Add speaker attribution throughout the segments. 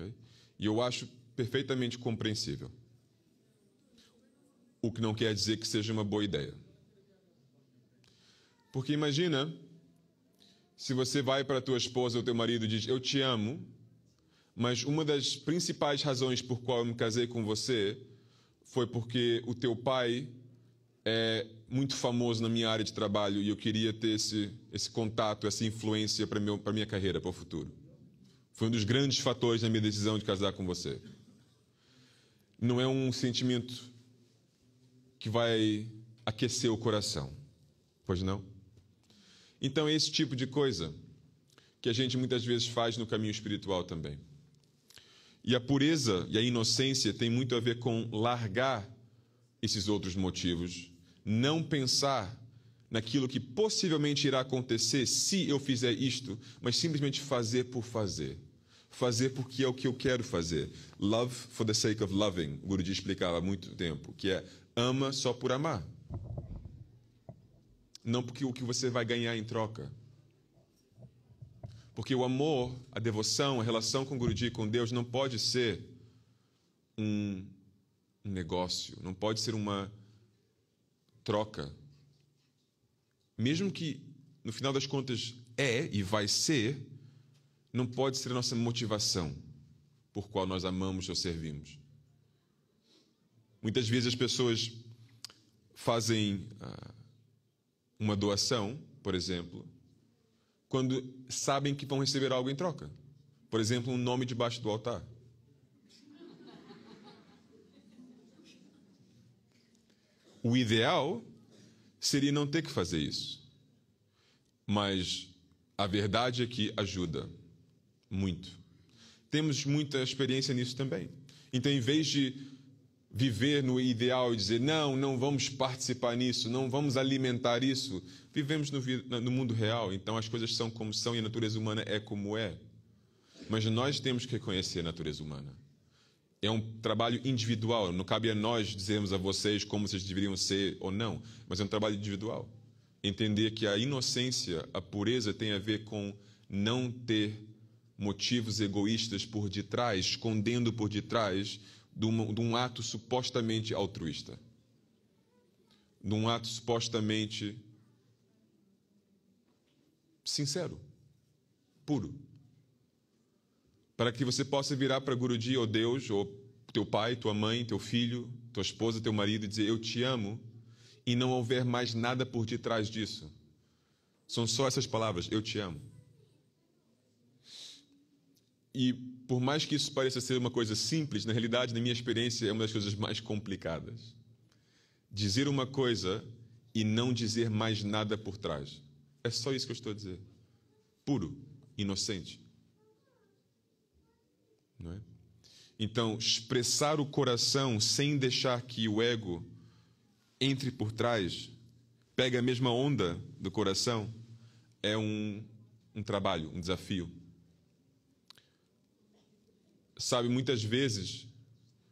Speaker 1: ok? E eu acho perfeitamente compreensível. O que não quer dizer que seja uma boa ideia. Porque imagina, se você vai para a tua esposa ou teu marido e diz, eu te amo, mas uma das principais razões por qual eu me casei com você foi porque o teu pai é muito famoso na minha área de trabalho e eu queria ter esse contato, essa influência para a minha carreira, para o futuro. Foi um dos grandes fatores na minha decisão de casar com você. Não é um sentimento que vai aquecer o coração, pois não? Então é esse tipo de coisa que a gente muitas vezes faz no caminho espiritual também. E a pureza e a inocência tem muito a ver com largar esses outros motivos, não pensar naquilo que possivelmente irá acontecer se eu fizer isto, mas simplesmente fazer por fazer. Fazer porque é o que eu quero fazer. Love for the sake of loving. O Guruji explicava há muito tempo, que é ama só por amar. Não porque o que você vai ganhar em troca. Porque o amor, a devoção, a relação com o Guruji, com Deus, não pode ser um negócio, não pode ser uma troca. Mesmo que, no final das contas, é e vai ser, não pode ser a nossa motivação por qual nós amamos ou servimos. Muitas vezes as pessoas fazem uma doação, por exemplo, quando sabem que vão receber algo em troca. Por exemplo, um nome debaixo do altar. O ideal seria não ter que fazer isso. Mas a verdade é que ajuda muito. Temos muita experiência nisso também. Então, em vez de viver no ideal e dizer, não vamos participar nisso, não vamos alimentar isso, vivemos no mundo real, então as coisas são como são e a natureza humana é como é. Mas nós temos que reconhecer a natureza humana. É um trabalho individual, não cabe a nós dizermos a vocês como vocês deveriam ser ou não, mas é um trabalho individual. Entender que a inocência, a pureza tem a ver com não ter motivos egoístas por detrás, escondendo por detrás de um ato supostamente altruísta. De um ato supostamente sincero, puro. Para que você possa virar para Guruji ou Deus, ou teu pai, tua mãe, teu filho, tua esposa, teu marido e dizer, eu te amo, e não houver mais nada por detrás disso. São só essas palavras, eu te amo. E por mais que isso pareça ser uma coisa simples, na realidade, na minha experiência, é uma das coisas mais complicadas. Dizer uma coisa e não dizer mais nada por trás. É só isso que eu estou a dizer. Puro, inocente. Não é? Então, expressar o coração sem deixar que o ego entre por trás, pegue a mesma onda do coração, é um trabalho, um desafio. Sabe, muitas vezes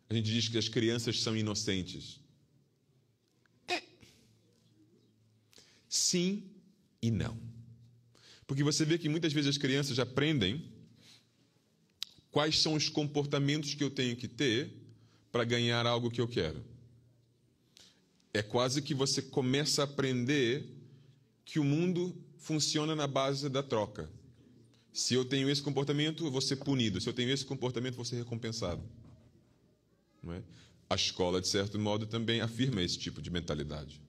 Speaker 1: a gente diz que as crianças são inocentes. Sim e não. Porque você vê que muitas vezes as crianças aprendem quais são os comportamentos que eu tenho que ter para ganhar algo que eu quero. É quase que você começa a aprender que o mundo funciona na base da troca. Se eu tenho esse comportamento, eu vou ser punido. Se eu tenho esse comportamento, eu vou ser recompensado. Não é? A escola, de certo modo, também afirma esse tipo de mentalidade.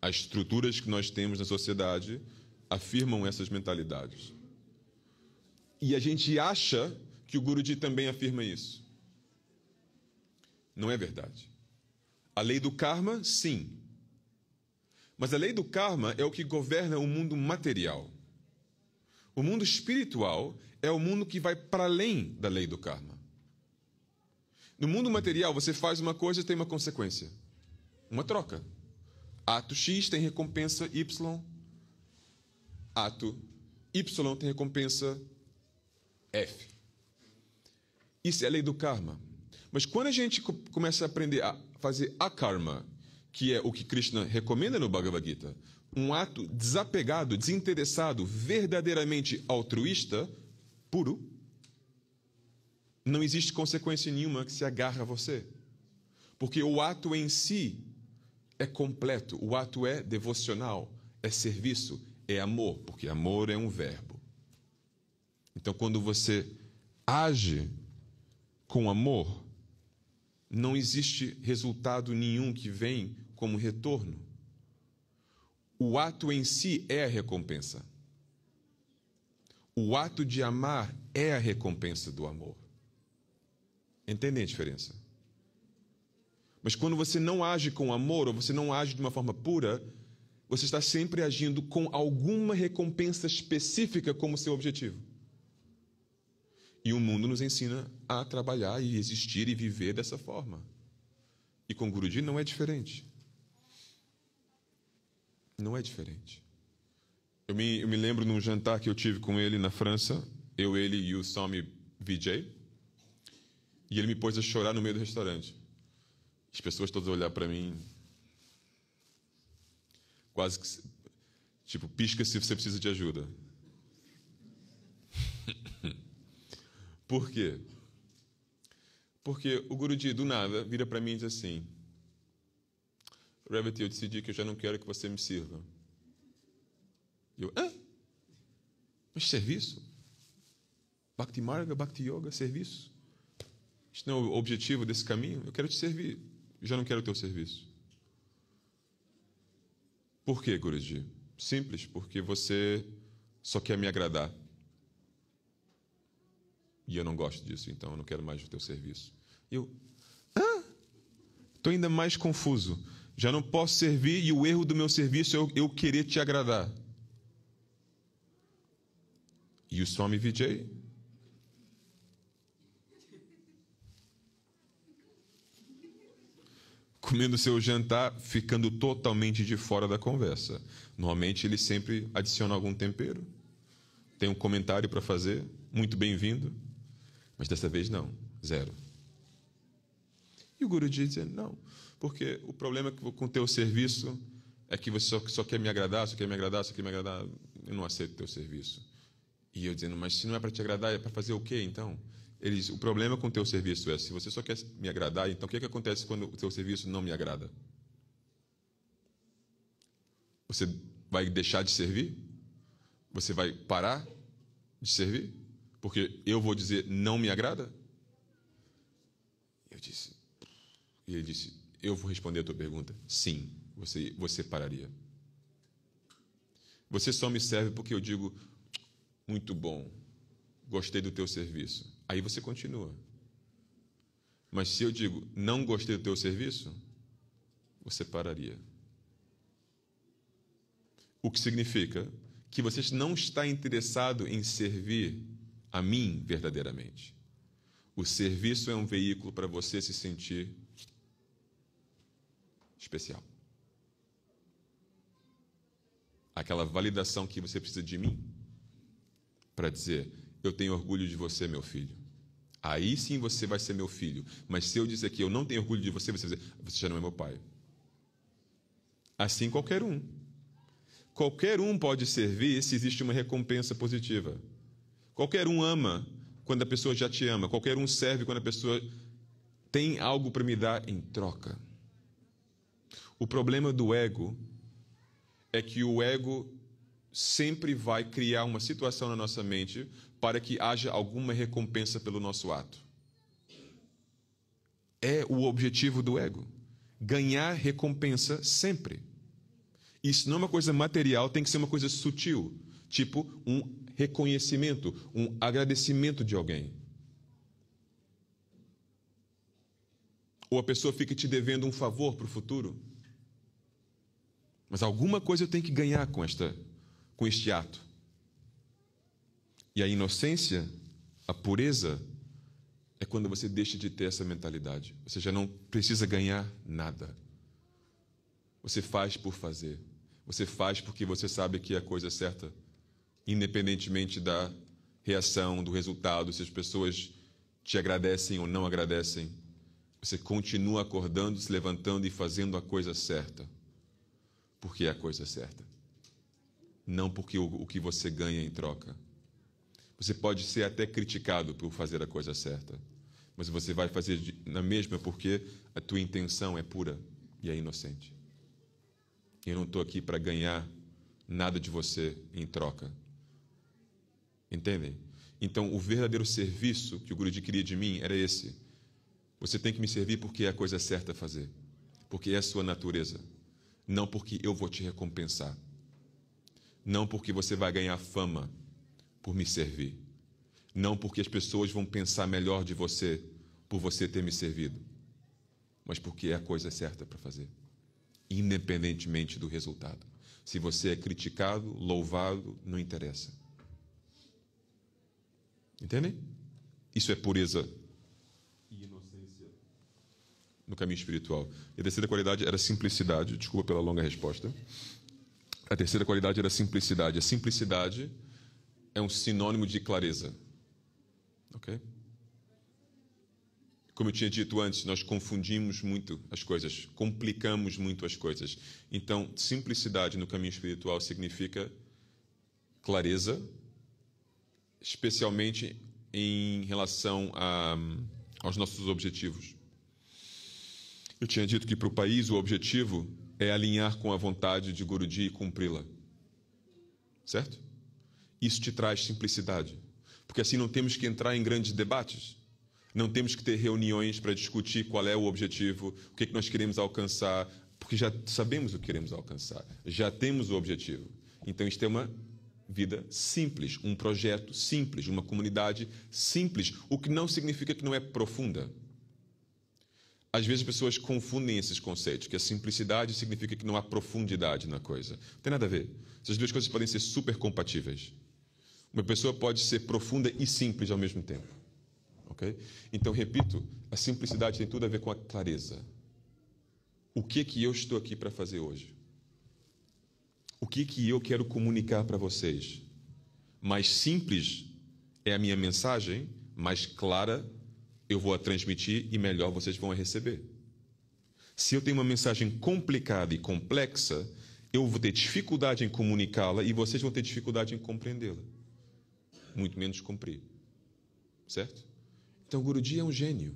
Speaker 1: As estruturas que nós temos na sociedade afirmam essas mentalidades. E a gente acha que o Guruji também afirma isso. Não é verdade. A lei do karma, sim. Mas a lei do karma é o que governa o mundo material. O mundo espiritual é o mundo que vai para além da lei do karma. No mundo material, você faz uma coisa e tem uma consequência. Uma troca. Ato X tem recompensa Y. Ato Y tem recompensa F. Isso é a lei do karma. Mas quando a gente começa a aprender a fazer akarma, que é o que Krishna recomenda no Bhagavad Gita, um ato desapegado, desinteressado, verdadeiramente altruísta, puro, não existe consequência nenhuma que se agarre a você. Porque o ato em si é completo, o ato é devocional, é serviço, é amor, porque amor é um verbo. Então, quando você age com amor, não existe resultado nenhum que vem como retorno. O ato em si é a recompensa. O ato de amar é a recompensa do amor. Entendem a diferença? Mas quando você não age com amor, ou você não age de uma forma pura, você está sempre agindo com alguma recompensa específica como seu objetivo. E o mundo nos ensina a trabalhar e existir e viver dessa forma. E com Guruji não é diferente. Não é diferente. Eu me lembro num jantar que eu tive com ele na França, ele e o Swami Vijay, e ele me pôs a chorar no meio do restaurante. As pessoas todas olharam para mim, quase que, tipo, pisca se você precisa de ajuda. Por quê? Porque o Guruji, do nada, vira para mim e diz assim: Revati, eu decidi que eu já não quero que você me sirva. E eu, mas serviço? Bhakti Marga, Bhakti Yoga, serviço? Isto não é o objetivo desse caminho? Eu quero te servir, eu já não quero o teu serviço. Por quê, Guruji? Simples, porque você só quer me agradar. E eu não gosto disso, então eu não quero mais o teu serviço. E eu, estou ainda mais confuso. Já não posso servir e o erro do meu serviço é eu querer te agradar. E o Swami Vijay? Comendo seu jantar, ficando totalmente de fora da conversa. Normalmente ele sempre adiciona algum tempero. Tem um comentário para fazer, muito bem-vindo. Mas dessa vez não, zero. E o Guruji dizendo, não, porque o problema com o teu serviço é que você só quer me agradar, só quer me agradar, só quer me agradar, eu não aceito o teu serviço. E eu dizendo, mas se não é para te agradar, é para fazer o quê então? Ele diz, o problema com o teu serviço é, se você só quer me agradar, então o que acontece quando o teu serviço não me agrada? Você vai deixar de servir? Você vai parar de servir? Porque eu vou dizer, não me agrada? E ele disse, eu vou responder a tua pergunta. Sim, você pararia. Você só me serve porque eu digo, muito bom, gostei do teu serviço. Aí você continua. Mas se eu digo, não gostei do teu serviço, você pararia. O que significa que você não está interessado em servir a mim verdadeiramente. O serviço é um veículo para você se sentir especial. Aquela validação que você precisa de mim para dizer, eu tenho orgulho de você, meu filho. Aí sim você vai ser meu filho. Mas se eu dizer que eu não tenho orgulho de você, você vai dizer, você já não é meu pai. Assim qualquer um. Qualquer um pode servir se existe uma recompensa positiva. Qualquer um ama quando a pessoa já te ama. Qualquer um serve quando a pessoa tem algo para me dar em troca. O problema do ego é que o ego sempre vai criar uma situação na nossa mente para que haja alguma recompensa pelo nosso ato. É o objetivo do ego. Ganhar recompensa sempre. Isso não é uma coisa material, tem que ser uma coisa sutil. Tipo um reconhecimento, um agradecimento de alguém. Ou a pessoa fica te devendo um favor para o futuro. Mas alguma coisa eu tenho que ganhar com este ato. E a inocência, a pureza, é quando você deixa de ter essa mentalidade. Você já não precisa ganhar nada. Você faz por fazer. Você faz porque você sabe que é a coisa certa, independentemente da reação, do resultado, se as pessoas te agradecem ou não agradecem. Você continua acordando, se levantando e fazendo a coisa certa, porque é a coisa certa. Não porque o que você ganha em troca. Você pode ser até criticado por fazer a coisa certa, Mas você vai fazer na mesma porque a tua intenção é pura e é inocente. Eu não estou aqui para ganhar nada de você em troca. Entendem? Então, o verdadeiro serviço que o Guruji queria de mim era esse. Você tem que me servir porque é a coisa certa a fazer. Porque é a sua natureza. Não porque eu vou te recompensar. Não porque você vai ganhar fama por me servir. Não porque as pessoas vão pensar melhor de você por você ter me servido. Mas porque é a coisa certa para fazer. Independentemente do resultado. Se você é criticado, louvado, não interessa. Entendem? Isso é pureza e inocência no caminho espiritual. E a terceira qualidade era simplicidade. Desculpa pela longa resposta. A terceira qualidade era simplicidade. A simplicidade é um sinônimo de clareza. Ok? Como eu tinha dito antes, nós confundimos muito as coisas, complicamos muito as coisas. Então, simplicidade no caminho espiritual significa clareza, especialmente em relação aos nossos objetivos. Eu tinha dito que para o país o objetivo é alinhar com a vontade de Guruji e cumpri-la. Certo? Isso te traz simplicidade. Porque assim não temos que entrar em grandes debates. Não temos que ter reuniões para discutir qual é o objetivo, o que é que nós queremos alcançar, porque já sabemos o que queremos alcançar. Já temos o objetivo. Então, isto é uma vida simples, um projeto simples, uma comunidade simples, o que não significa que não é profunda. Às vezes as pessoas confundem esses conceitos, que a simplicidade significa que não há profundidade na coisa. Não tem nada a ver. Essas duas coisas podem ser super compatíveis. Uma pessoa pode ser profunda e simples ao mesmo tempo. Okay? Então, repito, a simplicidade tem tudo a ver com a clareza. O que eu estou aqui para fazer hoje? O que eu quero comunicar para vocês? Mais simples é a minha mensagem, mais clara eu vou a transmitir e melhor vocês vão a receber. Se eu tenho uma mensagem complicada e complexa, eu vou ter dificuldade em comunicá-la e vocês vão ter dificuldade em compreendê-la. Muito menos cumprir. Certo? Então, o Guruji é um gênio.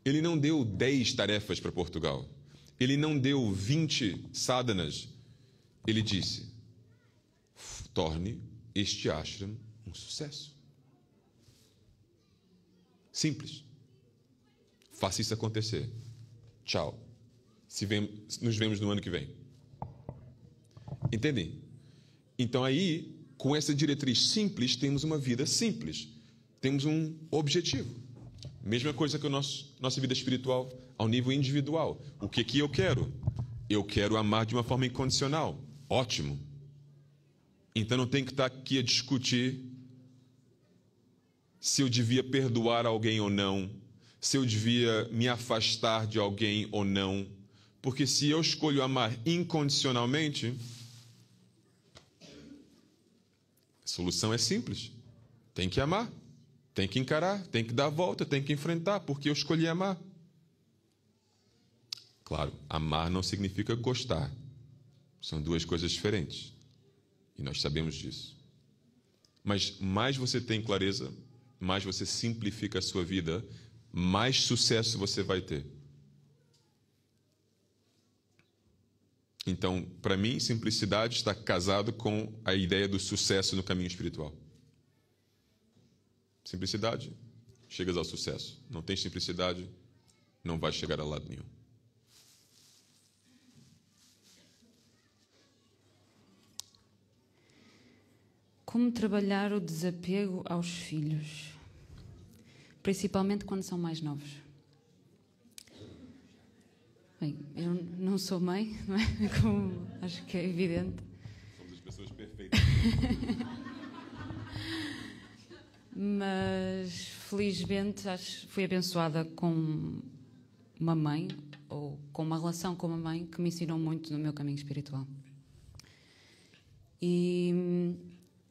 Speaker 1: Ele não deu 10 tarefas para Portugal. Ele não deu 20 sadhanas. Ele disse, torne este ashram um sucesso. Simples. Faça isso acontecer. Tchau. Nos vemos no ano que vem. Entendem? Então aí, com essa diretriz simples, temos uma vida simples. Temos um objetivo. Mesma coisa que a nossa vida espiritual, ao nível individual. O que eu quero? Eu quero amar de uma forma incondicional. Ótimo. Então não tem que estar aqui a discutir se eu devia perdoar alguém ou não, se eu devia me afastar de alguém ou não. Porque se eu escolho amar incondicionalmente, a solução é simples. Tem que amar. Tem que encarar, tem que dar a volta, tem que enfrentar, porque eu escolhi amar. Claro, amar não significa gostar. São duas coisas diferentes. E nós sabemos disso. Mas mais você tem clareza, mais você simplifica a sua vida, mais sucesso você vai ter. Então, para mim, simplicidade está casado com a ideia do sucesso no caminho espiritual. Simplicidade, chegas ao sucesso. Não tem simplicidade, não vai chegar a lado nenhum.
Speaker 2: Como trabalhar o desapego aos filhos? Principalmente quando são mais novos. Bem, eu não sou mãe, não é? Como acho que é evidente.
Speaker 1: Somos as pessoas perfeitas.
Speaker 2: Mas, felizmente, fui abençoada com uma mãe, ou com uma relação com uma mãe, que me ensinou muito no meu caminho espiritual. E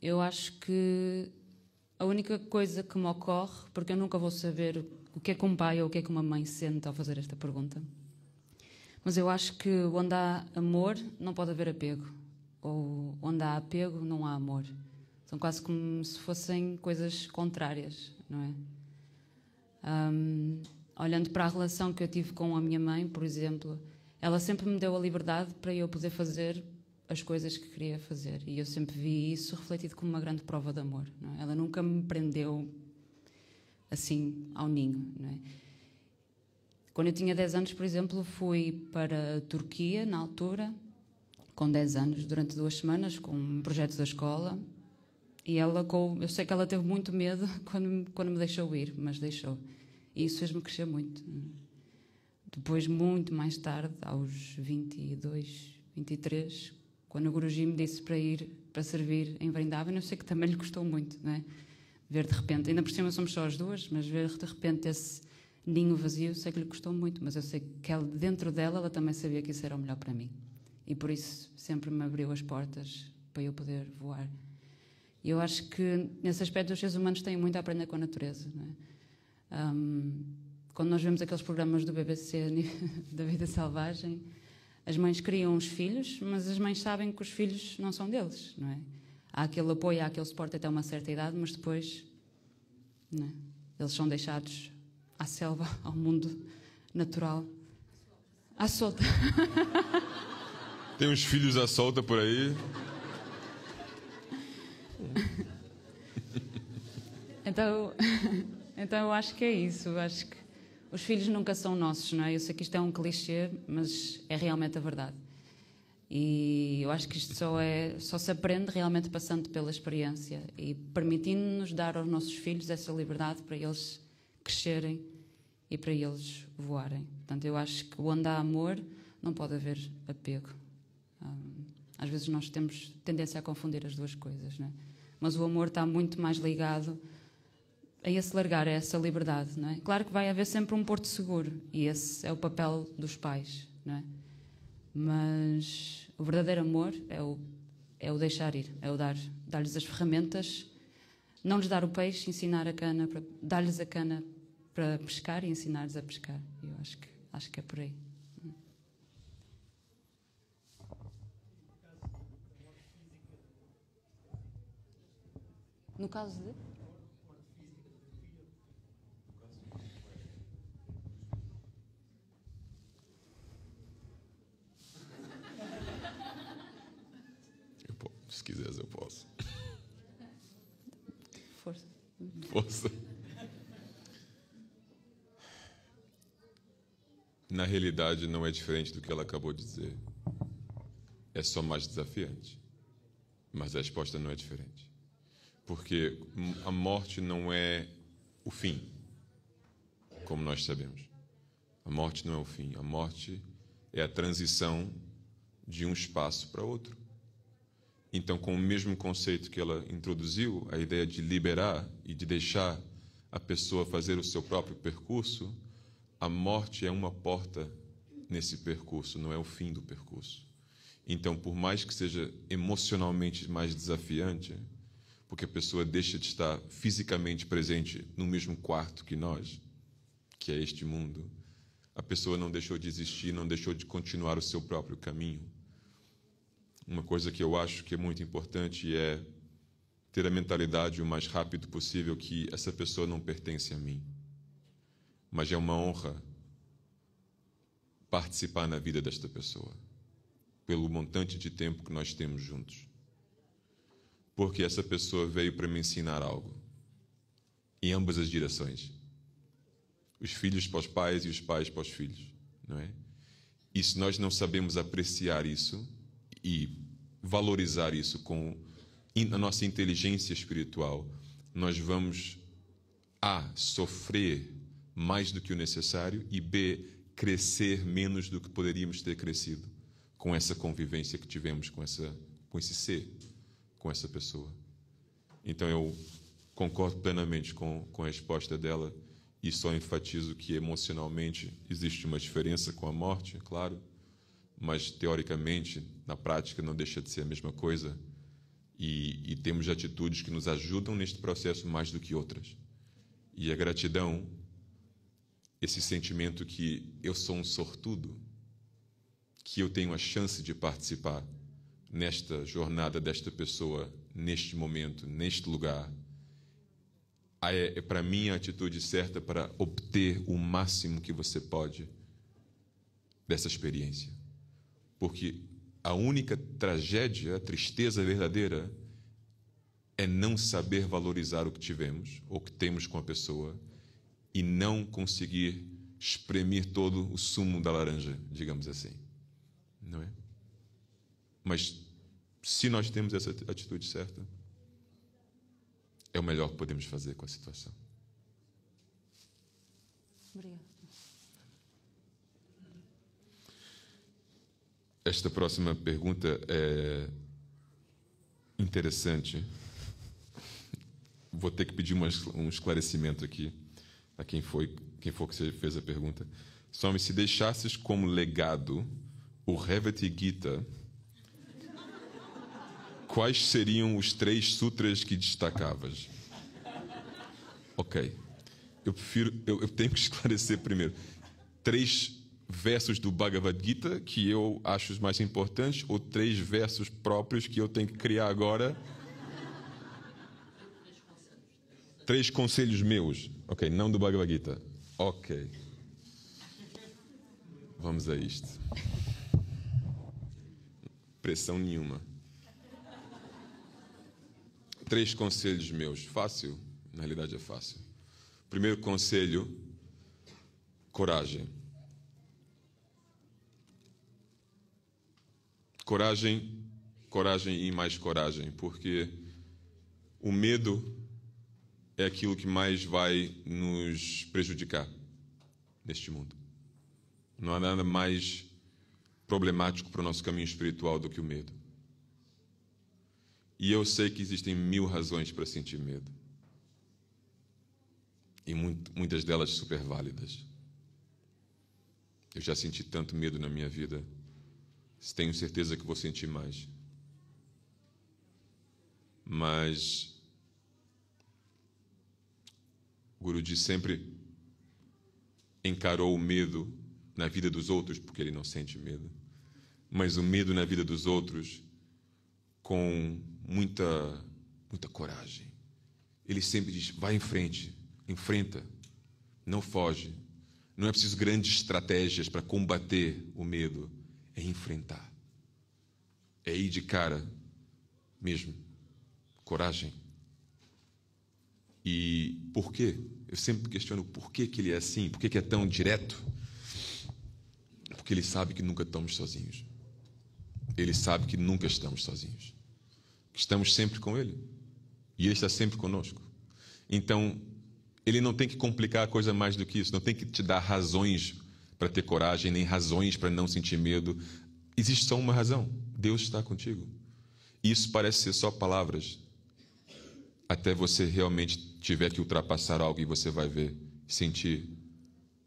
Speaker 2: eu acho que a única coisa que me ocorre, porque eu nunca vou saber o que é que um pai ou o que é que uma mãe sente ao fazer esta pergunta, mas eu acho que onde há amor não pode haver apego, ou onde há apego não há amor. São quase como se fossem coisas contrárias, não é? Olhando para a relação que eu tive com a minha mãe, por exemplo, ela sempre me deu a liberdade para eu poder fazer as coisas que queria fazer. E eu sempre vi isso refletido como uma grande prova de amor. Não é? Ela nunca me prendeu assim ao ninho. Não é? Quando eu tinha 10 anos, por exemplo, fui para a Turquia, na altura, com 10 anos, durante 2 semanas, com um projeto da escola. E ela, eu sei que ela teve muito medo quando me deixou ir, mas deixou. E isso fez-me crescer muito. Depois, muito mais tarde, aos 22, 23, quando o Guruji me disse para ir para servir em Vrindavan, eu sei que também lhe custou muito, não é? Ver de repente, ainda por cima somos só as duas, mas ver de repente esse ninho vazio, sei que lhe custou muito, mas eu sei que ela, dentro dela, ela também sabia que isso era o melhor para mim. E por isso sempre me abriu as portas para eu poder voar. E eu acho que, nesse aspecto, os seres humanos têm muito a aprender com a natureza, não é? Quando nós vemos aqueles programas do BBC da vida selvagem, as mães criam os filhos, mas as mães sabem que os filhos não são deles, não é? Há aquele apoio, há aquele suporte até uma certa idade, mas depois, não é? Eles são deixados à selva, ao mundo natural, à solta.
Speaker 1: Tem uns filhos à solta por aí.
Speaker 2: Então eu acho que é isso. Eu acho que os filhos nunca são nossos, não é? Eu sei que isto é um clichê, mas é realmente a verdade. E eu acho que isto só se aprende realmente passando pela experiência e permitindo-nos dar aos nossos filhos essa liberdade para eles crescerem e para eles voarem. Portanto, eu acho que onde há amor não pode haver apego. Às vezes nós temos tendência a confundir as duas coisas, não é? Mas o amor está muito mais ligado a esse largar, a essa liberdade, não é? Claro que vai haver sempre um porto seguro e esse é o papel dos pais, não é? Mas o verdadeiro amor é o deixar ir, é o dar-lhes as ferramentas, não lhes dar o peixe, ensinar a cana, dar-lhes a cana para pescar e ensinar-lhes a pescar. Eu acho que é por aí. No caso de?
Speaker 1: Se quiseres, eu posso.
Speaker 2: Força.
Speaker 1: Força. Na realidade, não é diferente do que ela acabou de dizer. É só mais desafiante. Mas a resposta não é diferente. Porque a morte não é o fim, como nós sabemos. A morte não é o fim. A morte é a transição de um espaço para outro. Então, com o mesmo conceito que ela introduziu, a ideia de liberar e de deixar a pessoa fazer o seu próprio percurso, a morte é uma porta nesse percurso, não é o fim do percurso. Então, por mais que seja emocionalmente mais desafiante, porque a pessoa deixa de estar fisicamente presente no mesmo quarto que nós, que é este mundo, a pessoa não deixou de existir, não deixou de continuar o seu próprio caminho. Uma coisa que eu acho que é muito importante é ter a mentalidade o mais rápido possível que essa pessoa não pertence a mim. Mas é uma honra participar na vida desta pessoa, pelo montante de tempo que nós temos juntos. Porque essa pessoa veio para me ensinar algo, em ambas as direções. Os filhos para os pais e os pais para os filhos, não é? E se nós não sabemos apreciar isso e valorizar isso com a nossa inteligência espiritual, nós vamos A, sofrer mais do que o necessário e B, crescer menos do que poderíamos ter crescido com essa convivência que tivemos com esse ser, com essa pessoa. Então eu concordo plenamente com a resposta dela e só enfatizo que emocionalmente existe uma diferença com a morte, claro, mas teoricamente, na prática, não deixa de ser a mesma coisa e temos atitudes que nos ajudam neste processo mais do que outras. E a gratidão, esse sentimento que eu sou um sortudo, que eu tenho a chance de participar nesta jornada desta pessoa, neste momento, neste lugar, para mim, a atitude certa para obter o máximo que você pode dessa experiência. Porque a única tragédia, a tristeza verdadeira, é não saber valorizar o que tivemos, ou que temos com a pessoa, e não conseguir espremer todo o sumo da laranja, digamos assim. Não é? Mas se nós temos essa atitude certa, é o melhor que podemos fazer com a situação.
Speaker 2: Obrigada.
Speaker 1: Esta próxima pergunta é interessante. Vou ter que pedir um esclarecimento aqui a quem for que você fez a pergunta. Swami, se deixasses como legado o Bhagavad Gita, quais seriam os 3 sutras que destacavas? Ok. Eu tenho que esclarecer primeiro. 3 versos do Bhagavad Gita que eu acho os mais importantes, ou 3 versos próprios que eu tenho que criar agora? 3 conselhos meus. Ok, não do Bhagavad Gita. Ok. Vamos a isto. Pressão nenhuma. 3 conselhos meus. Fácil? Na realidade é fácil. Primeiro conselho: coragem. Coragem, coragem e mais coragem, porque o medo é aquilo que mais vai nos prejudicar neste mundo. Não há nada mais problemático para o nosso caminho espiritual do que o medo. E eu sei que existem 1000 razões para sentir medo. E muitas delas super válidas. Eu já senti tanto medo na minha vida. Tenho certeza que vou sentir mais. Mas o Guruji sempre encarou o medo na vida dos outros, porque ele não sente medo, mas o medo na vida dos outros com muita coragem. Ele sempre diz: vai em frente, enfrenta, não foge. Não é preciso grandes estratégias para combater o medo, é enfrentar, é ir de cara mesmo, coragem. E por quê? Eu sempre questiono por que ele é assim, por que é tão direto. Porque ele sabe que nunca estamos sozinhos. Ele sabe que nunca estamos sozinhos. Que estamos sempre com ele. E ele está sempre conosco. Então, ele não tem que complicar a coisa mais do que isso. Não tem que te dar razões para ter coragem, nem razões para não sentir medo. Existe só uma razão: Deus está contigo. E isso parece ser só palavras, até você realmente tiver que ultrapassar algo e você vai ver, sentir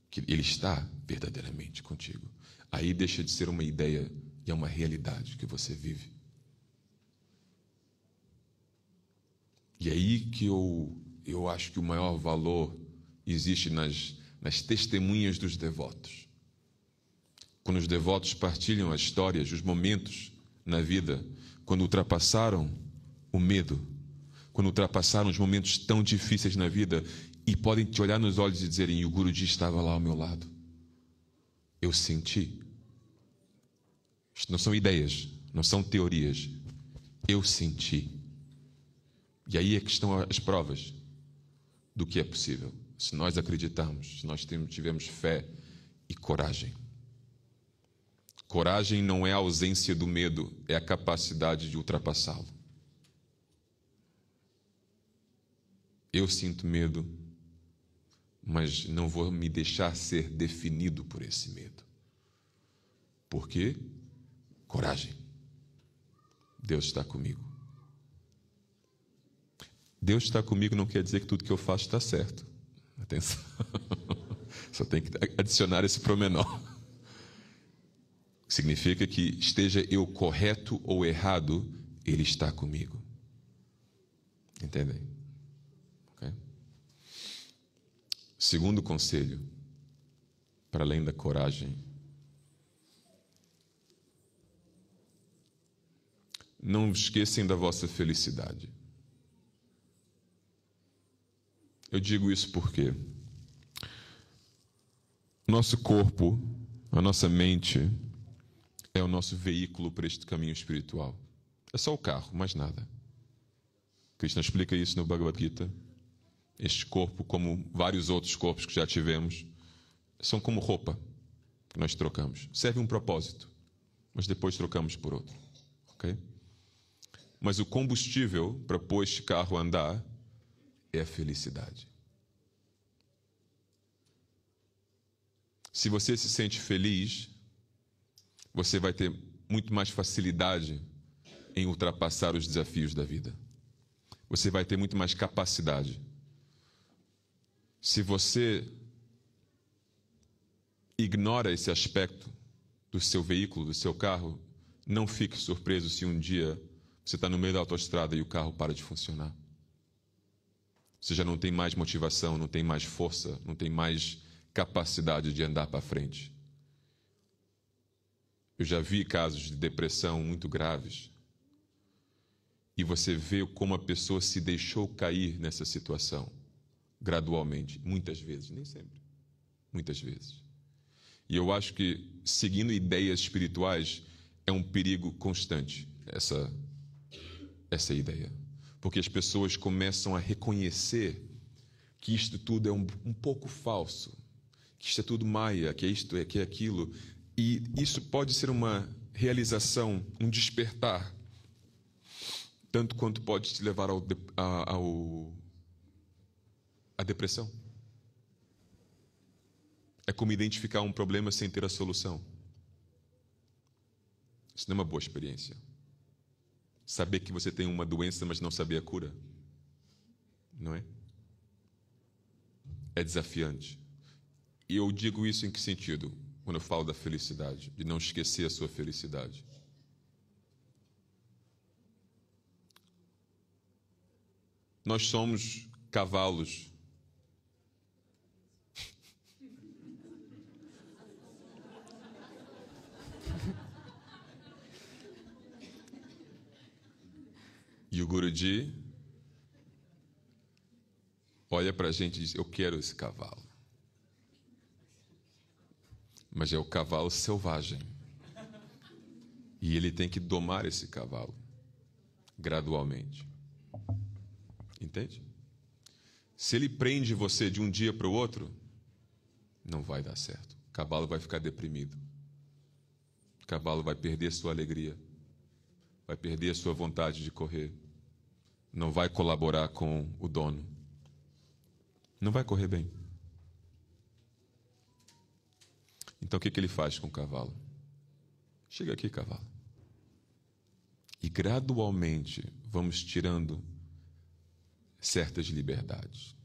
Speaker 1: que Ele está verdadeiramente contigo. Aí deixa de ser uma ideia e é uma realidade que você vive. E aí que eu acho que o maior valor existe nas testemunhas dos devotos. Quando os devotos partilham as histórias, os momentos na vida, quando ultrapassaram o medo, quando ultrapassaram os momentos tão difíceis na vida, e podem te olhar nos olhos e dizerem: o Guruji estava lá ao meu lado. Eu senti. Isto não são ideias, não são teorias. Eu senti. E aí é que estão as provas do que é possível. Se nós acreditarmos, se nós tivermos fé e coragem. Coragem não é a ausência do medo, é a capacidade de ultrapassá-lo. Eu sinto medo, mas não vou me deixar ser definido por esse medo. Por quê? Coragem. Deus está comigo. Deus está comigo não quer dizer que tudo que eu faço está certo. Atenção. Só tem que adicionar esse promenor. Significa que esteja eu correto ou errado, Ele está comigo. Entendem? Okay? Segundo conselho, para além da coragem: não esqueçam da vossa felicidade. Eu digo isso porque nosso corpo, a nossa mente, é o nosso veículo para este caminho espiritual. É só o carro, mais nada. Krishna explica isso no Bhagavad Gita. Este corpo, como vários outros corpos que já tivemos, são como roupa que nós trocamos. Serve um propósito, mas depois trocamos por outro. Ok? Mas o combustível para pôr este carro a andar é a felicidade. Se você se sente feliz, você vai ter muito mais facilidade em ultrapassar os desafios da vida. Você vai ter muito mais capacidade. Se você ignora esse aspecto do seu veículo, do seu carro, não fique surpreso se um dia você está no meio da autoestrada e o carro para de funcionar. Você já não tem mais motivação, não tem mais força, não tem mais capacidade de andar para frente. Eu já vi casos de depressão muito graves. E você vê como a pessoa se deixou cair nessa situação, gradualmente, muitas vezes, nem sempre, muitas vezes. E eu acho que, seguindo ideias espirituais, é um perigo constante, essa ideia. Porque as pessoas começam a reconhecer que isto tudo é um pouco falso, que isto é tudo maia, que é isto, que é aquilo. E isso pode ser uma realização, um despertar, tanto quanto pode te levar à depressão. É como identificar um problema sem ter a solução. Isso não é uma boa experiência. Saber que você tem uma doença, mas não saber a cura. Não é? É desafiante. E eu digo isso em que sentido? Quando eu falo da felicidade, de não esquecer a sua felicidade. Nós somos cavalos. E o Guruji olha para a gente e diz: eu quero esse cavalo. Mas é o cavalo selvagem. E ele tem que domar esse cavalo, gradualmente. Entende? Se ele prende você de um dia para o outro, não vai dar certo. O cavalo vai ficar deprimido. O cavalo vai perder sua alegria. Vai perder a sua vontade de correr. Não vai colaborar com o dono. Não vai correr bem. Então o que ele faz com o cavalo? Chega aqui, cavalo. E gradualmente vamos tirando certas liberdades.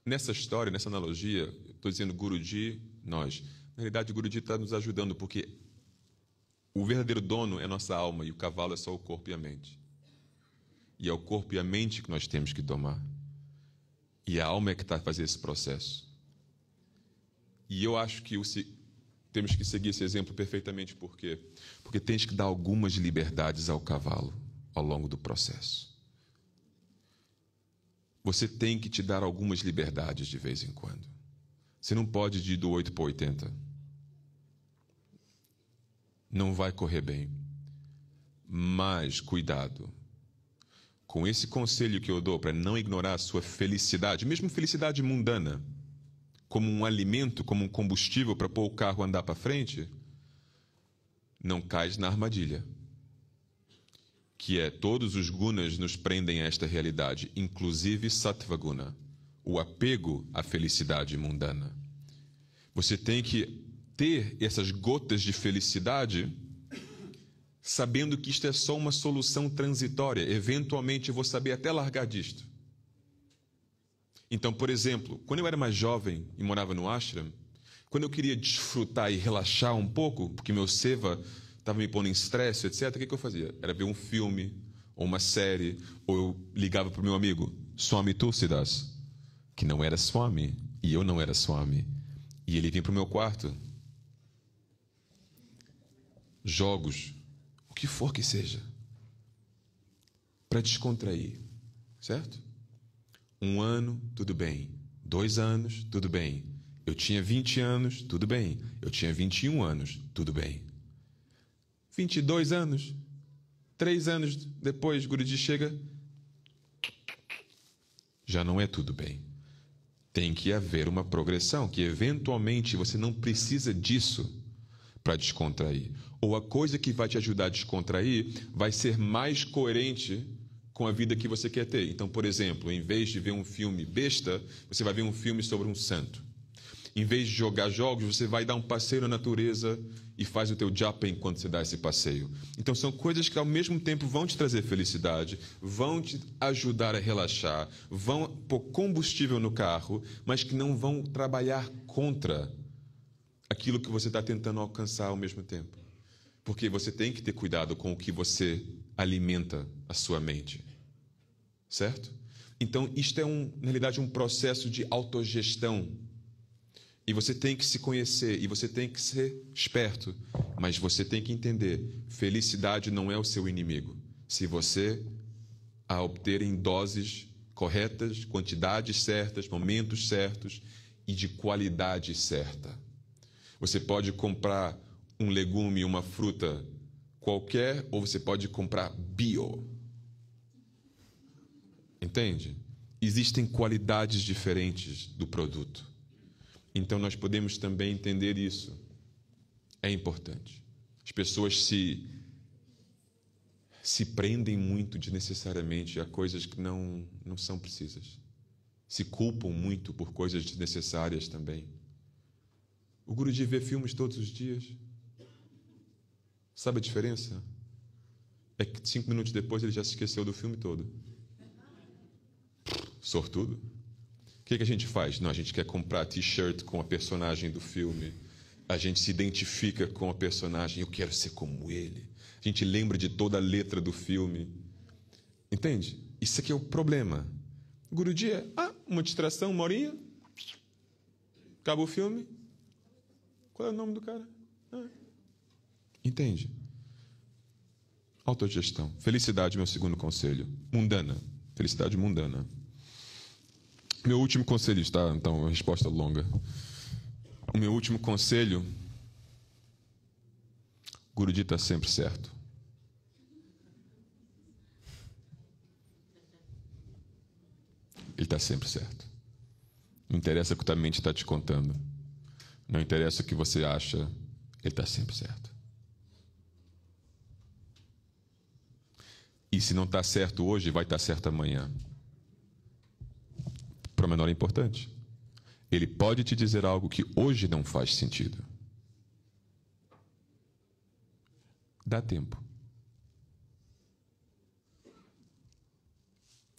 Speaker 1: Nessa história, nessa analogia, estou dizendo Guruji, nós. Na realidade, o Guruji está nos ajudando, porque o verdadeiro dono é nossa alma e o cavalo é só o corpo e a mente. E é o corpo e a mente que nós temos que domar. E a alma é que está a fazer esse processo. E eu acho que temos que seguir esse exemplo perfeitamente. Por quê? Porque tens que dar algumas liberdades ao cavalo ao longo do processo. Você tem que te dar algumas liberdades de vez em quando. Você não pode ir do 8 para 80. Não vai correr bem. Mas, cuidado. Com esse conselho que eu dou para não ignorar a sua felicidade, mesmo felicidade mundana, como um alimento, como um combustível para pôr o carro a andar para frente, não cais na armadilha. Que é, todos os gunas nos prendem a esta realidade, inclusive Sattva Guna, o apego à felicidade mundana. Você tem que ter essas gotas de felicidade, sabendo que isto é só uma solução transitória. Eventualmente eu vou saber até largar disto. Então, por exemplo, quando eu era mais jovem e morava no ashram, quando eu queria desfrutar e relaxar um pouco, porque meu seva estava me pondo em estresse, etc., o que eu fazia? Era ver um filme, ou uma série, ou eu ligava para o meu amigo, Swami Tulsidas, que não era Swami, e eu não era Swami. E ele vinha para o meu quarto. Jogos, o que for que seja, para descontrair, certo? 1 ano, tudo bem. 2 anos, tudo bem. Eu tinha 20 anos, tudo bem. Eu tinha 21 anos, tudo bem. 22 anos, 3 anos depois, Guruji chega, já não é tudo bem. Tem que haver uma progressão, que eventualmente você não precisa disso para descontrair. Ou a coisa que vai te ajudar a descontrair vai ser mais coerente com a vida que você quer ter. Então, por exemplo, em vez de ver um filme besta, você vai ver um filme sobre um santo. Em vez de jogar jogos, você vai dar um passeio na natureza e faz o teu japa enquanto você dá esse passeio. Então, são coisas que ao mesmo tempo vão te trazer felicidade, vão te ajudar a relaxar, vão pôr combustível no carro, mas que não vão trabalhar contra aquilo que você está tentando alcançar ao mesmo tempo. Porque você tem que ter cuidado com o que você alimenta a sua mente. Certo? Então, isto é, na realidade, um processo de autogestão. E você tem que se conhecer, e você tem que ser esperto. Mas você tem que entender, felicidade não é o seu inimigo. Se você a obter em doses corretas, quantidades certas, momentos certos e de qualidade certa. Você pode comprar um legume, uma fruta qualquer, ou você pode comprar bio. Entende? Existem qualidades diferentes do produto. Então, nós podemos também entender isso. É importante. As pessoas se prendem muito desnecessariamente a coisas que não são precisas. Se culpam muito por coisas desnecessárias também. O Guruji vê filmes todos os dias. Sabe a diferença? É que 5 minutos depois ele já se esqueceu do filme todo. Sortudo. O que a gente faz? Não, a gente quer comprar t-shirt com a personagem do filme. A gente se identifica com a personagem. Eu quero ser como ele. A gente lembra de toda a letra do filme. Entende? Isso aqui é o problema. O Guruji é uma distração, 1 horinha. Acaba o filme. Qual é o nome do cara? Entende? Autogestão. Felicidade, meu segundo conselho. Mundana. Felicidade mundana. Meu último conselho está, então, a resposta longa. O meu último conselho, Guruji está sempre certo. Ele está sempre certo. Não interessa o que a tua mente está te contando. Não interessa o que você acha, ele está sempre certo. E se não está certo hoje, vai estar certo amanhã. Pormenor importante. Ele pode te dizer algo que hoje não faz sentido. Dá tempo.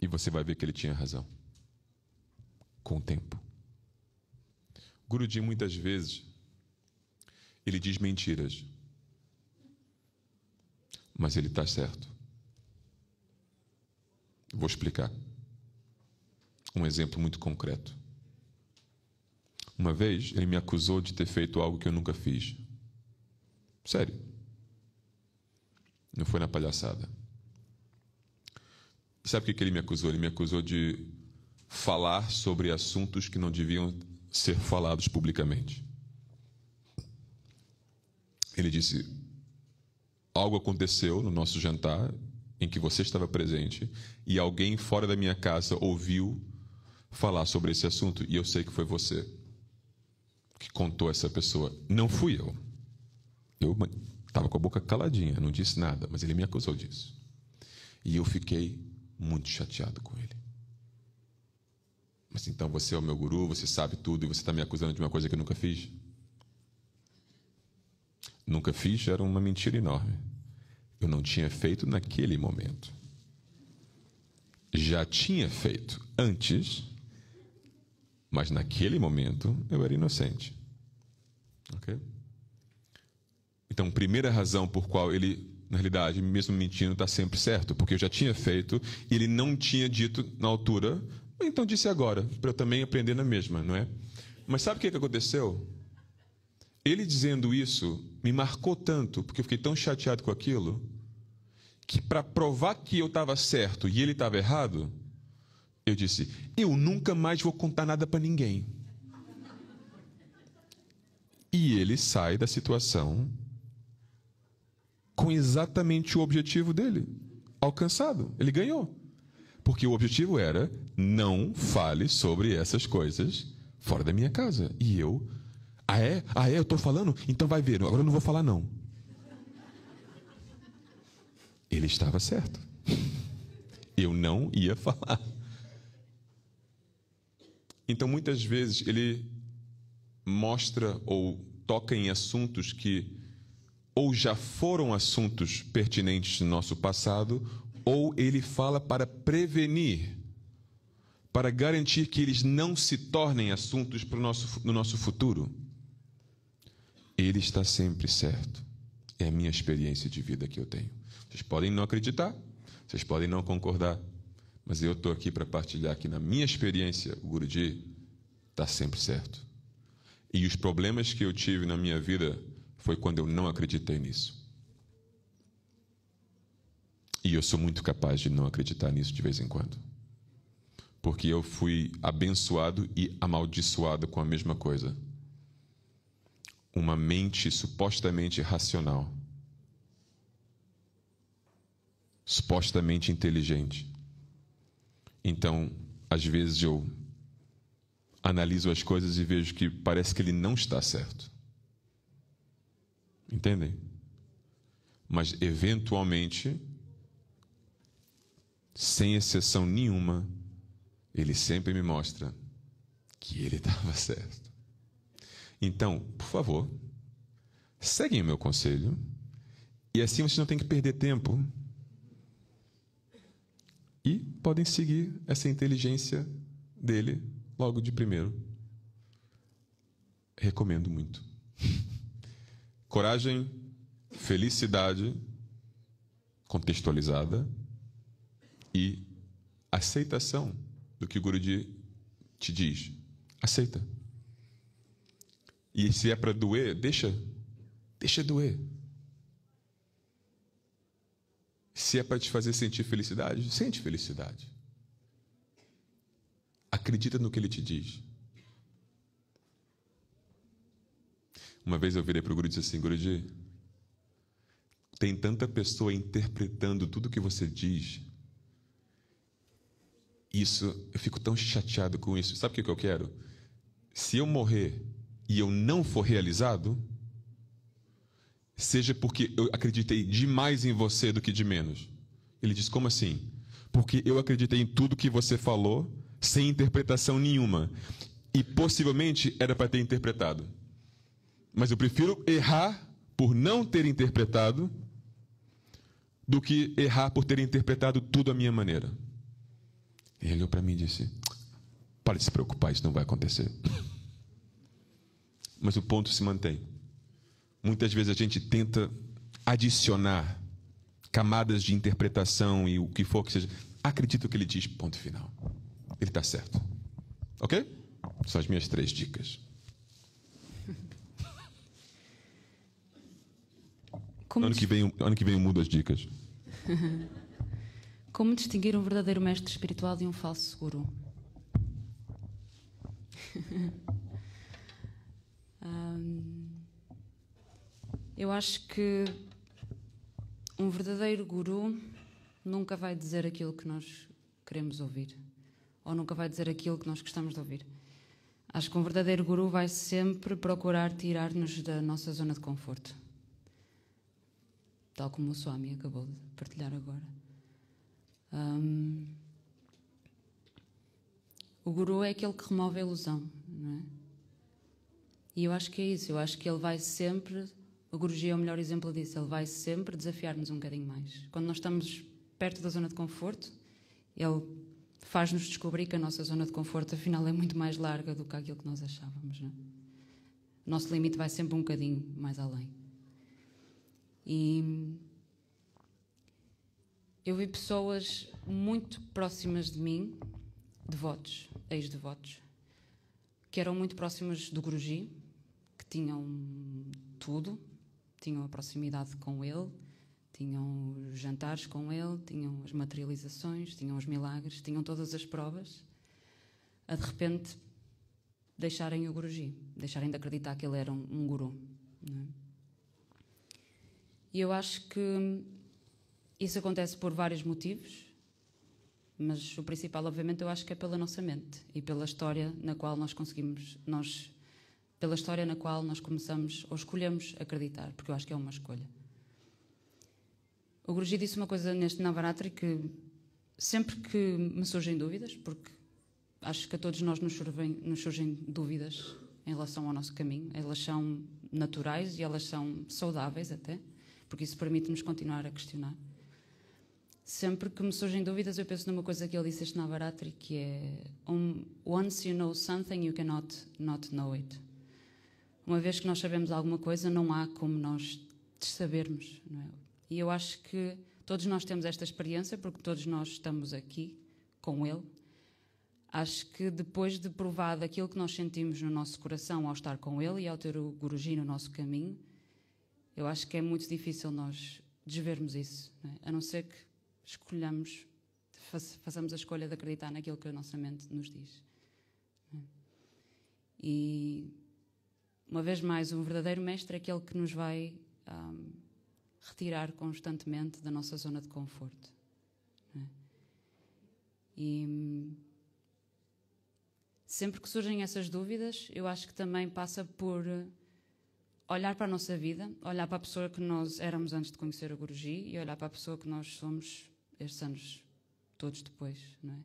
Speaker 1: E você vai ver que ele tinha razão. Com o tempo. Guruji, muitas vezes, ele diz mentiras. Mas ele está certo. Vou explicar. Um exemplo muito concreto. Uma vez, ele me acusou de ter feito algo que eu nunca fiz. Sério. Não foi na palhaçada. Sabe o que ele me acusou? Ele me acusou de falar sobre assuntos que não deviam ser falados publicamente. Ele disse: algo aconteceu no nosso jantar em que você estava presente e alguém fora da minha casa ouviu falar sobre esse assunto, e eu sei que foi você que contou essa pessoa. Não fui eu. Eu estava com a boca caladinha, não disse nada, mas ele me acusou disso. E eu fiquei muito chateado com ele. Mas então você é o meu guru, você sabe tudo e você está me acusando de uma coisa que eu nunca fiz? Nunca fiz era uma mentira enorme. Eu não tinha feito naquele momento. Já tinha feito antes, mas naquele momento eu era inocente. Ok? Então, primeira razão por qual ele, na realidade, mesmo mentindo, está sempre certo, porque eu já tinha feito e ele não tinha dito na altura, então disse agora, para eu também aprender na mesma, não é? Mas sabe o que aconteceu? Ele dizendo isso me marcou tanto, porque eu fiquei tão chateado com aquilo, que para provar que eu estava certo e ele estava errado, Eu disse, eu nunca mais vou contar nada para ninguém. E ele sai da situação com exatamente o objetivo dele alcançado. Ele ganhou. Porque o objetivo era, não fale sobre essas coisas fora da minha casa. E eu, eu estou falando? Então vai ver, agora eu não vou falar não. Ele estava certo. Eu não ia falar. Então, muitas vezes, ele mostra ou toca em assuntos que ou já foram assuntos pertinentes no nosso passado, ou ele fala para prevenir, para garantir que eles não se tornem assuntos no nosso futuro. Ele está sempre certo. É a minha experiência de vida que eu tenho. Vocês podem não acreditar, vocês podem não concordar, mas eu estou aqui para partilhar que, na minha experiência, o Guruji está sempre certo. E os problemas que eu tive na minha vida foi quando eu não acreditei nisso. E eu sou muito capaz de não acreditar nisso de vez em quando. Porque eu fui abençoado e amaldiçoado com a mesma coisa. Uma mente supostamente racional, supostamente inteligente. Então, às vezes eu analiso as coisas e vejo que parece que ele não está certo. Entendem? Mas, eventualmente, sem exceção nenhuma, ele sempre me mostra que ele estava certo. Então, por favor, seguem o meu conselho, e assim vocês não têm que perder tempo. E podem seguir essa inteligência dele logo de primeiro. Recomendo muito. Coragem, felicidade contextualizada e aceitação do que o Guruji te diz. Aceita. E se é para doer, deixa doer. Se é para te fazer sentir felicidade, sente felicidade. Acredita no que ele te diz. Uma vez eu virei para o Guruji e disse assim, Guruji, tem tanta pessoa interpretando tudo que você diz. Eu fico tão chateado com isso. Sabe o que eu quero? Se eu morrer e eu não for realizado, seja porque eu acreditei demais em você do que de menos. Ele diz, como assim? Porque eu acreditei em tudo que você falou, sem interpretação nenhuma. E possivelmente era para ter interpretado. Mas eu prefiro errar por não ter interpretado do que errar por ter interpretado tudo à minha maneira. Ele olhou para mim e disse, para de se preocupar, isso não vai acontecer. Mas o ponto se mantém. Muitas vezes a gente tenta adicionar camadas de interpretação e o que for que seja. Acredita o que ele diz, ponto final. Ele está certo. Ok? São as minhas 3 dicas. Ano que vem eu mudo as dicas.
Speaker 2: Como distinguir um verdadeiro mestre espiritual de um falso guru? Eu acho que um verdadeiro guru nunca vai dizer aquilo que nós queremos ouvir, ou nunca vai dizer aquilo que nós gostamos de ouvir. Acho que um verdadeiro guru vai sempre procurar tirar-nos da nossa zona de conforto, tal como o Swami acabou de partilhar agora. O guru é aquele que remove a ilusão, não é? E eu acho que é isso. Eu acho que ele vai sempre, o Guruji é o melhor exemplo disso, ele vai sempre desafiar-nos um bocadinho mais. Quando nós estamos perto da zona de conforto, ele faz-nos descobrir que a nossa zona de conforto afinal é muito mais larga do que aquilo que nós achávamos, não é? O nosso limite vai sempre um bocadinho mais além. E eu vi pessoas muito próximas de mim, devotos, ex-devotos, que eram muito próximas do Guruji, que tinham tudo, tinham a proximidade com ele, Tinham os jantares com ele, tinham as materializações, tinham os milagres, tinham todas as provas, a de repente deixarem o Guruji, deixarem de acreditar que ele era um guru. Não é? E eu acho que isso acontece por vários motivos, mas o principal, obviamente, eu acho que é pela nossa mente e pela história na qual nós começamos ou escolhemos acreditar, porque eu acho que é uma escolha. O Guruji disse uma coisa neste Navaratri que sempre que me surgem dúvidas, porque acho que a todos nós nos surgem dúvidas em relação ao nosso caminho, elas são naturais e elas são saudáveis até, porque isso permite-nos continuar a questionar. Sempre que me surgem dúvidas, eu penso numa coisa que ele disse este Navaratri, que é once you know something, you cannot not know it. Uma vez que nós sabemos alguma coisa, não há como nós sabermos, não é? E eu acho que todos nós temos esta experiência, porque todos nós estamos aqui com ele. Acho que depois de provado aquilo que nós sentimos no nosso coração ao estar com ele e ao ter o Guruji no nosso caminho, eu acho que é muito difícil nós desvermos isso, não é? A não ser que escolhamos, façamos a escolha de acreditar naquilo que a nossa mente nos diz. Não é? E, uma vez mais, o verdadeiro mestre é aquele que nos vai retirar constantemente da nossa zona de conforto. Não é? E sempre que surgem essas dúvidas, eu acho que também passa por olhar para a nossa vida, olhar para a pessoa que nós éramos antes de conhecer o Guruji e olhar para a pessoa que nós somos estes anos todos depois. Não é?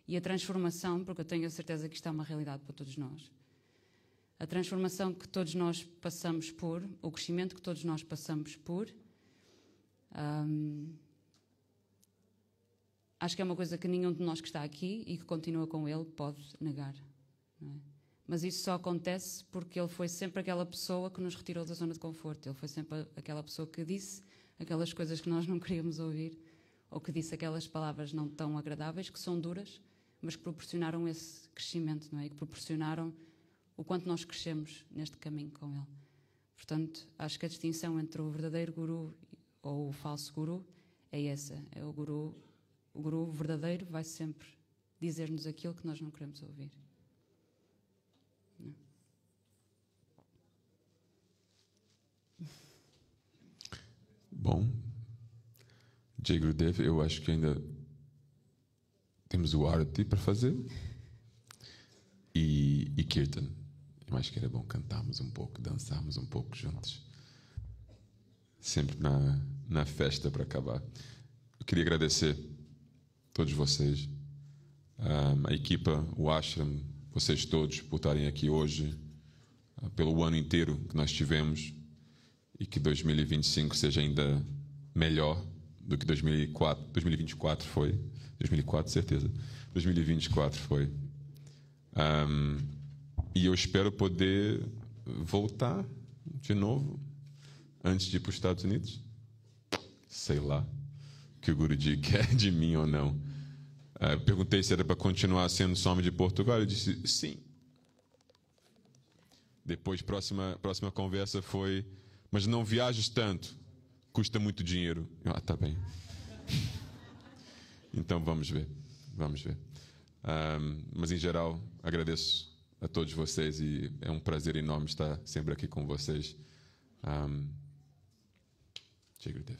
Speaker 2: E a transformação, porque eu tenho a certeza que isto é uma realidade para todos nós, a transformação que todos nós passamos por, o crescimento que todos nós passamos por, acho que é uma coisa que nenhum de nós que está aqui e que continua com ele pode negar. Não é? Mas isso só acontece porque ele foi sempre aquela pessoa que nos retirou da zona de conforto. Ele foi sempre aquela pessoa que disse aquelas coisas que nós não queríamos ouvir, ou que disse aquelas palavras não tão agradáveis, que são duras, mas que proporcionaram esse crescimento, não é? E que proporcionaram o quanto nós crescemos neste caminho com ele. Portanto, acho que a distinção entre o verdadeiro guru ou o falso guru é essa. É o guru verdadeiro vai sempre dizer-nos aquilo que nós não queremos ouvir. Não.
Speaker 1: Bom, Jai Gurudev, eu acho que ainda temos o Arati para fazer e Kirtan. Eu acho que era bom cantarmos um pouco, dançarmos um pouco juntos. Sempre na festa para acabar. Eu queria agradecer a todos vocês, a equipa, o Ashram, vocês todos por estarem aqui hoje, pelo ano inteiro que nós tivemos, e que 2025 seja ainda melhor do que 2004. 2024 foi. 2004, certeza. 2024 foi. E eu espero poder voltar de novo antes de ir para os Estados Unidos. Sei lá o que o Guruji quer de mim ou não. Eu perguntei se era para continuar sendo Swami de Portugal. Ele disse sim. Depois, próxima conversa foi: mas não viajes tanto, custa muito dinheiro. Tá bem. Então vamos ver. Mas em geral, agradeço a todos vocês e é um prazer enorme estar sempre aqui com vocês. Jai Gurudev.